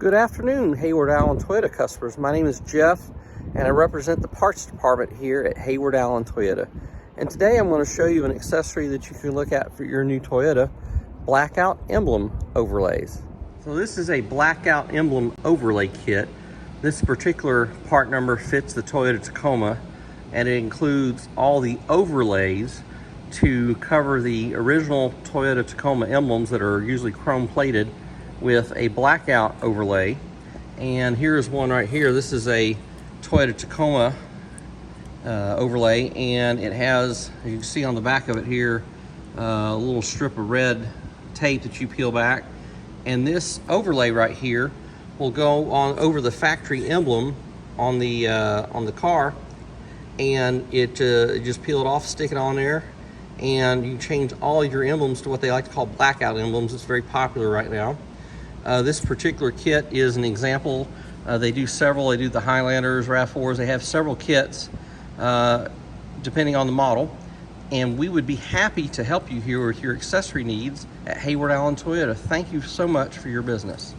Good afternoon, Hayward Allen Toyota customers. My name is Jeff, and I represent the parts department here at Hayward Allen Toyota. And today I'm going to show you an accessory that you can look at for your new Toyota, Blackout Emblem overlays. So this is a Blackout Emblem overlay kit. This particular part number fits the Toyota Tacoma, and it includes all the overlays to cover the original Toyota Tacoma emblems that are usually chrome plated with a blackout overlay. And here's one right here. This is a Toyota Tacoma overlay, and it has, as you can see on the back of it here, a little strip of red tape that you peel back. And this overlay right here will go on over the factory emblem on the car, and it just peel it off, stick it on there, and you change all your emblems to what they like to call blackout emblems. It's very popular right now. This particular kit is an example. They do several. They do the Highlanders, RAV4s. They have several kits depending on the model. And we would be happy to help you here with your accessory needs at Hayward Allen Toyota. Thank you so much for your business.